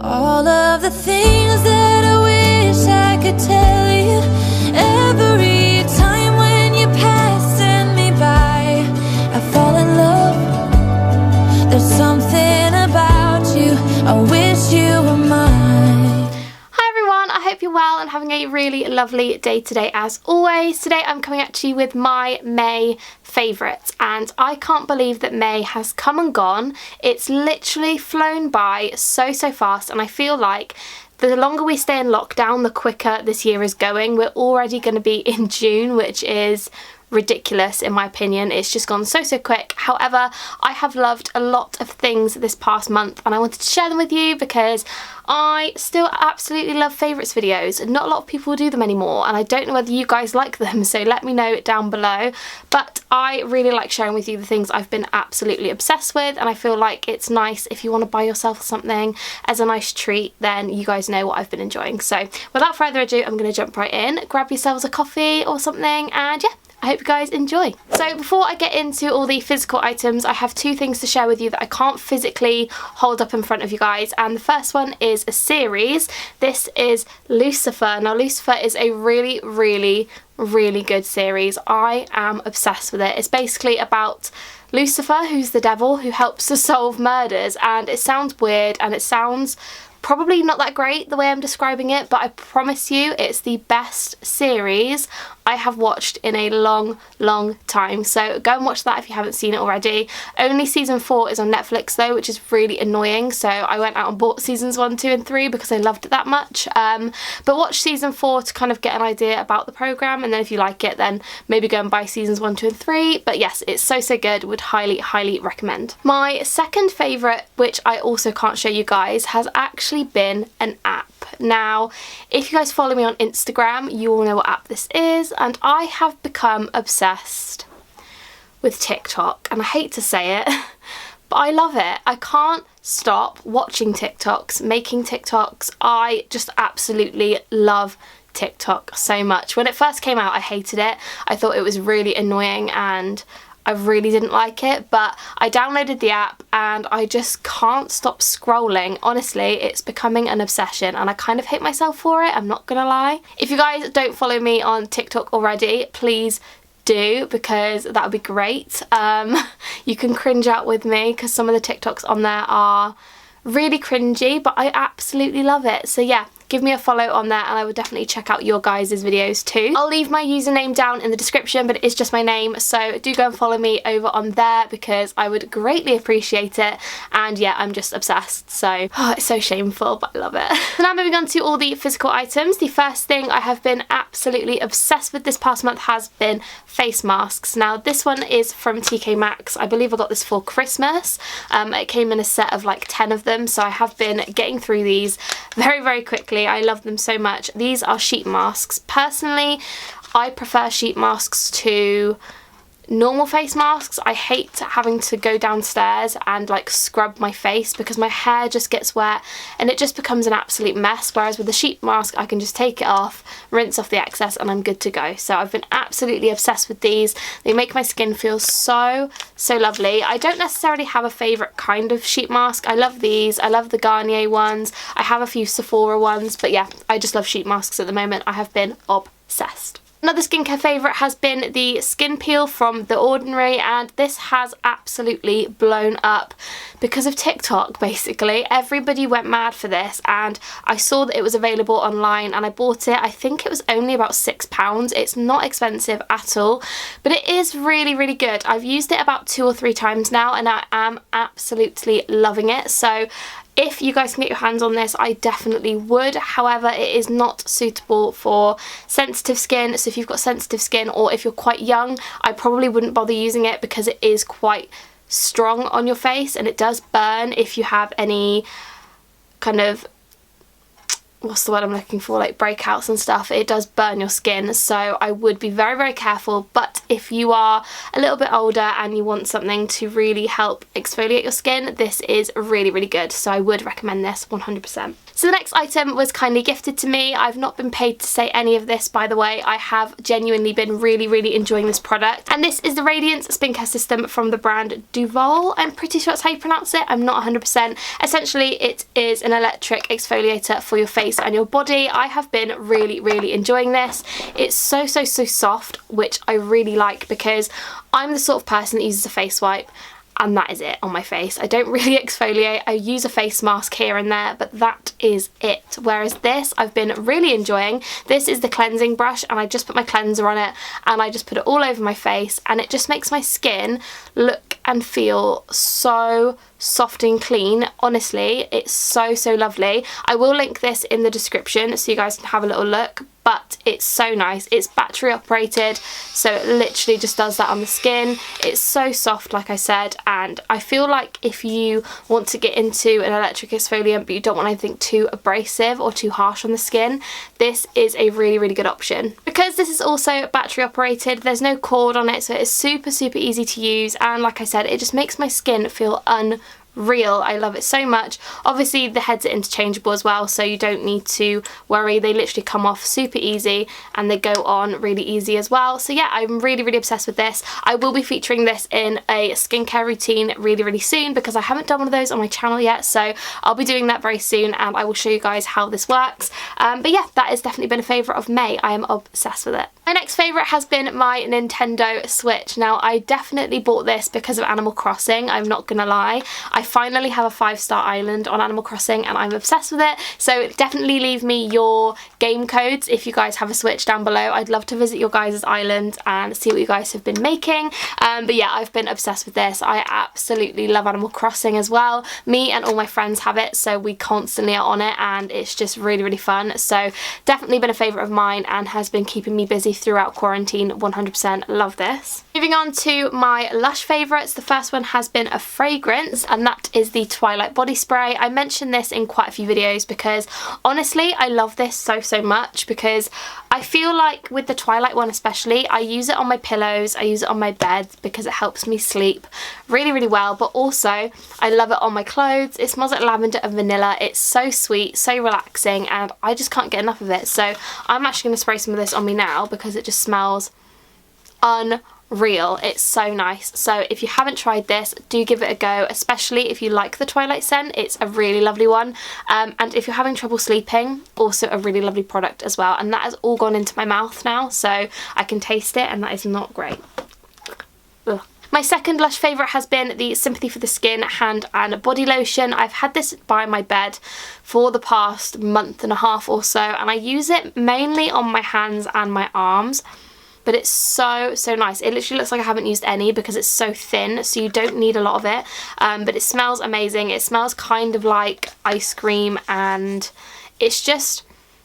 All of the things that I wish I could tell you, every time when you're passing me by, I fall in love. There's something about you, I wish you were mine. Hi everyone, I hope you're well and having a really lovely day today as always. Today I'm coming at you with my May favourites, and I can't believe that May has come and gone. It's literally flown by so fast, and I feel like the longer we stay in lockdown, the quicker this year is going. We're already going to be in June, which is ridiculous in my opinion. It's just gone so quick. However, I have loved a lot of things this past month and I wanted to share them with you because I still absolutely love favourites videos. Not a lot of people do them anymore and I don't know whether you guys like them, so let me know down below. But I really like sharing with you the things I've been absolutely obsessed with, and I feel like it's nice if you want to buy yourself something as a nice treat, then you guys know what I've been enjoying. So without further ado, I'm going to jump right in. Grab yourselves a coffee or something and yeah, I hope you guys enjoy. So before I get into all the physical items, I have two things to share with you that I can't physically hold up in front of you guys, and the first one is a series. This is Lucifer. Now Lucifer is a really good series. I am obsessed with it. It's basically about Lucifer, who's the devil who helps to solve murders, and it sounds weird and it sounds probably not that great the way I'm describing it, but I promise you it's the best series I have watched in a long time. So go and watch that if you haven't seen it already. Only season 4 is on Netflix though, which is really annoying, so I went out and bought seasons 1, 2 and 3 because I loved it that much. But watch season 4 to kind of get an idea about the programme, and then if you like it then maybe go and buy seasons 1, 2 and 3. But yes, it's so good, would highly recommend. My second favourite, which I also can't show you guys, has actually been an app. Now if you guys follow me on Instagram you all know what app this is, and I have become obsessed with TikTok, and I hate to say it but I love it. I can't stop watching TikToks, making TikToks. I just absolutely love TikTok so much. When it first came out I hated it. I thought it was really annoying and I really didn't like it, but I downloaded the app and I just can't stop scrolling. Honestly, it's becoming an obsession and I kind of hate myself for it, I'm not gonna lie. If you guys don't follow me on TikTok already, please do, because that would be great. You can cringe out with me because some of the TikToks on there are really cringy, but I absolutely love it. So yeah, give me a follow on there and I would definitely check out your guys' videos too. I'll leave my username down in the description, but it is just my name, so do go and follow me over on there because I would greatly appreciate it. And yeah, I'm just obsessed, so it's so shameful, but I love it. So now moving on to all the physical items. The first thing I have been absolutely obsessed with this past month has been face masks. Now this one is from TK Maxx. I believe I got this for Christmas. It came in a set of like 10 of them, so I have been getting through these very quickly. I love them so much. These are sheet masks. Personally, I prefer sheet masks to normal face masks. I hate having to go downstairs and like scrub my face because my hair just gets wet and it just becomes an absolute mess, whereas with the sheet mask I can just take it off, rinse off the excess and I'm good to go. So I've been absolutely obsessed with these. They make my skin feel so lovely. I don't necessarily have a favourite kind of sheet mask. I love these. I love the Garnier ones. I have a few Sephora ones, but yeah, I just love sheet masks at the moment. I have been obsessed. Another skincare favourite has been the skin peel from The Ordinary, and this has absolutely blown up because of TikTok basically. Everybody went mad for this and I saw that it was available online and I bought it. I think it was only about £6. It's not expensive at all, but it is really good. I've used it about 2 or 3 times now and I am absolutely loving it. So if you guys can get your hands on this, I definitely would. However, it is not suitable for sensitive skin. So if you've got sensitive skin or if you're quite young, I probably wouldn't bother using it because it is quite strong on your face and it does burn if you have any kind of, what's the word I'm looking for, like breakouts and stuff. It does burn your skin, so I would be very careful. But if you are a little bit older and you want something to really help exfoliate your skin, this is really, really good. So I would recommend this 100%. So the next item was kindly gifted to me. I've not been paid to say any of this, by the way. I have genuinely been really, really enjoying this product. And this is the Radiance Skincare System from the brand Duval. I'm pretty sure that's how you pronounce it. I'm not 100%. Essentially, it is an electric exfoliator for your face and your body. I have been really, really enjoying this. It's so, so, so soft, which I really like because I'm the sort of person that uses a face wipe and that is it on my face. I don't really exfoliate. I use a face mask here and there, but that is it. Whereas this, I've been really enjoying. This is the cleansing brush and I just put my cleanser on it and I just put it all over my face and it just makes my skin look and feel so soft and clean. Honestly, it's so, so lovely. I will link this in the description so you guys can have a little look, but it's so nice. It's battery operated, so it literally just does that on the skin. It's so soft, like I said, and I feel like if you want to get into an electric exfoliant but you don't want anything too abrasive or too harsh on the skin, this is a really, really good option. Because this is also battery operated, there's no cord on it, so it's super, super easy to use, and like I said, it just makes my skin feel unreal. I love it so much. Obviously the heads are interchangeable as well, so you don't need to worry. They literally come off super easy and they go on really easy as well. So yeah, I'm really, really obsessed with this. I will be featuring this in a skincare routine really, really soon because I haven't done one of those on my channel yet, so I'll be doing that very soon and I will show you guys how this works. But yeah, that has definitely been a favourite of May. I am obsessed with it. My next favourite has been my Nintendo Switch. Now, I definitely bought this because of Animal Crossing, I'm not gonna lie. I finally have a 5-star island on Animal Crossing and I'm obsessed with it, so definitely leave me your game codes if you guys have a Switch down below. I'd love to visit your guys' island and see what you guys have been making. But yeah, I've been obsessed with this. I absolutely love Animal Crossing as well. Me and all my friends have it, so we constantly are on it and it's just really, really fun. So definitely been a favourite of mine and has been keeping me busy throughout quarantine. 100% love this. Moving on to my Lush favourites, the first one has been a fragrance and that is the Twilight body spray. I mentioned this in quite a few videos because honestly I love this so, so much because I feel like with the Twilight one especially, I use it on my pillows, I use it on my bed because it helps me sleep really, really well, but also I love it on my clothes. It smells like lavender and vanilla. It's so sweet, so relaxing, and I just can't get enough of it. So I'm actually going to spray some of this on me now because it just smells unreal. It's so nice. So if you haven't tried this, do give it a go, especially if you like the Twilight scent. It's a really lovely one, and if you're having trouble sleeping, also a really lovely product as well. And that has all gone into my mouth now, so I can taste it and that is not great. Ugh. My second Lush favourite has been the Sympathy for the Skin hand and body lotion. I've had this by my bed for the past month and a half or so, and I use it mainly on my hands and my arms. But it's so, so nice. It literally looks like I haven't used any because it's so thin, so you don't need a lot of it. But it smells amazing. It smells kind of like ice cream and it's just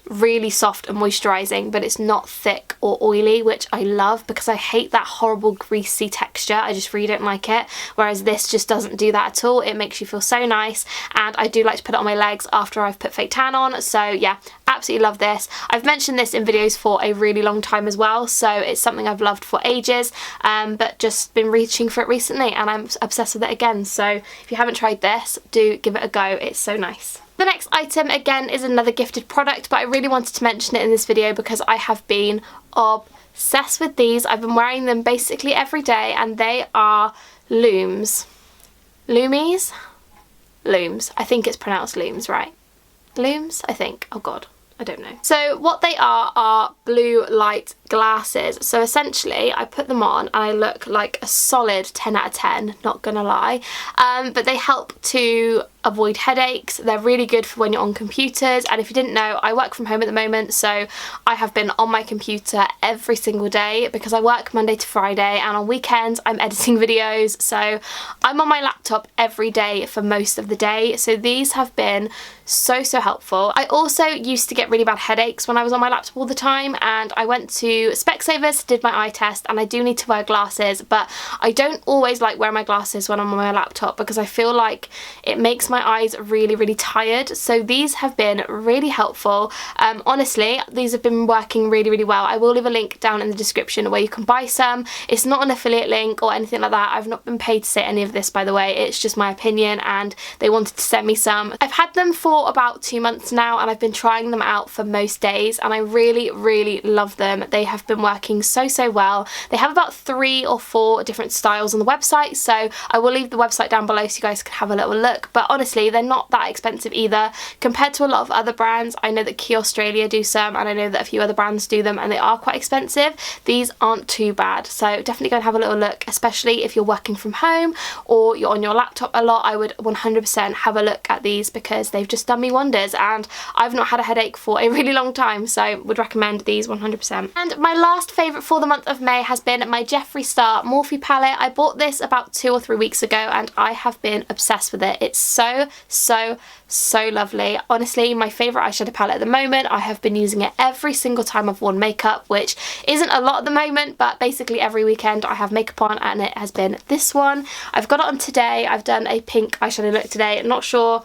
really soft and moisturising, but it's not thick or oily, which I love because I hate that horrible greasy texture. I just really don't like it, whereas this just doesn't do that at all. It makes you feel so nice, and I do like to put it on my legs after I've put fake tan on. So yeah, absolutely love this. I've mentioned this in videos for a really long time as well, so it's something I've loved for ages, but just been reaching for it recently and I'm obsessed with it again. So if you haven't tried this, do give it a go. It's so nice. The next item again is another gifted product, but I really wanted to mention it in this video because I have been obsessed with these. I've been wearing them basically every day and they are Looms. Loomies? Looms. I think it's pronounced Looms, right? Looms? I think. Oh god, I don't know. So what they are blue light glasses. So essentially I put them on and I look like a solid 10 out of 10, not gonna lie. But they help to avoid headaches. They're really good for when you're on computers, and if you didn't know, I work from home at the moment, so I have been on my computer every single day because I work Monday to Friday, and on weekends I'm editing videos, so I'm on my laptop every day for most of the day. So these have been so, so helpful. I also used to get really bad headaches when I was on my laptop all the time, and I went to to Specsavers, did my eye test, and I do need to wear glasses, but I don't always like wearing my glasses when I'm on my laptop because I feel like it makes my eyes really, really tired. So these have been really helpful. Honestly, these have been working really, really well. I will leave a link down in the description where you can buy some. It's not an affiliate link or anything like that. I've not been paid to say any of this, by the way. It's just my opinion, and they wanted to send me some. I've had them for about 2 months now, and I've been trying them out for most days, and I really, really love them. They have been working so, so well. They have about 3 or 4 different styles on the website, so I will leave the website down below so you guys can have a little look. But honestly, they're not that expensive either compared to a lot of other brands. I know that Key Australia do some, and I know that a few other brands do them, and they are quite expensive. These aren't too bad, so definitely go and have a little look, especially if you're working from home or you're on your laptop a lot. I would 100% have a look at these because they've just done me wonders, and I've not had a headache for a really long time, so would recommend these 100%. And my last favourite for the month of May has been my Jeffree Star Morphe palette. I bought this about 2 or 3 weeks ago, and I have been obsessed with it. It's so, so, so lovely. Honestly, my favourite eyeshadow palette at the moment. I have been using it every single time I've worn makeup, which isn't a lot at the moment, but basically every weekend I have makeup on, and it has been this one. I've got it on today. I've done a pink eyeshadow look today. I'm not sure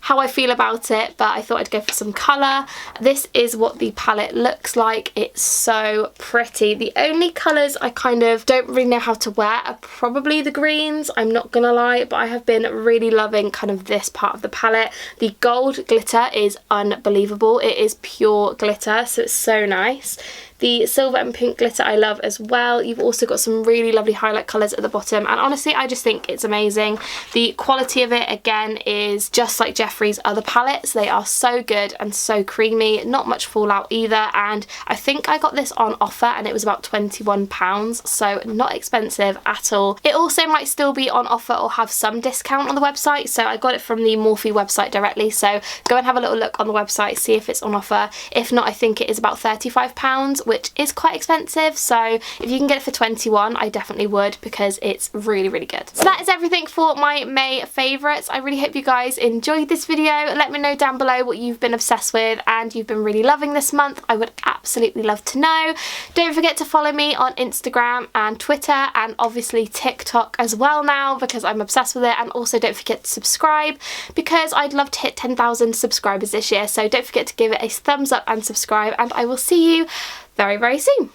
how I feel about it, but I thought I'd go for some colour. This is what the palette looks like. It's so pretty. The only colours I kind of don't really know how to wear are probably the greens, I'm not gonna lie, but I have been really loving kind of this part of the palette. The gold glitter is unbelievable. It is pure glitter, so it's so nice. The silver and pink glitter I love as well. You've also got some really lovely highlight colours at the bottom, and honestly I just think it's amazing. The quality of it again is just like Jeffree's other palettes. They are so good and so creamy, not much fallout either, and I think I got this on offer and it was about £21, so not expensive at all. It also might still be on offer or have some discount on the website, so I got it from the Morphe website directly, so go and have a little look on the website, see if it's on offer. If not, I think it is about £35, which is quite expensive, so if you can get it for 21, I definitely would, because it's really, really good. So that is everything for my May favourites. I really hope you guys enjoyed this video. Let me know down below what you've been obsessed with and you've been really loving this month. I would absolutely love to know. Don't forget to follow me on Instagram and Twitter, and obviously TikTok as well now, because I'm obsessed with it. And also don't forget to subscribe, because I'd love to hit 10,000 subscribers this year, so don't forget to give it a thumbs up and subscribe, and I will see you very, very soon.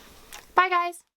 Bye guys.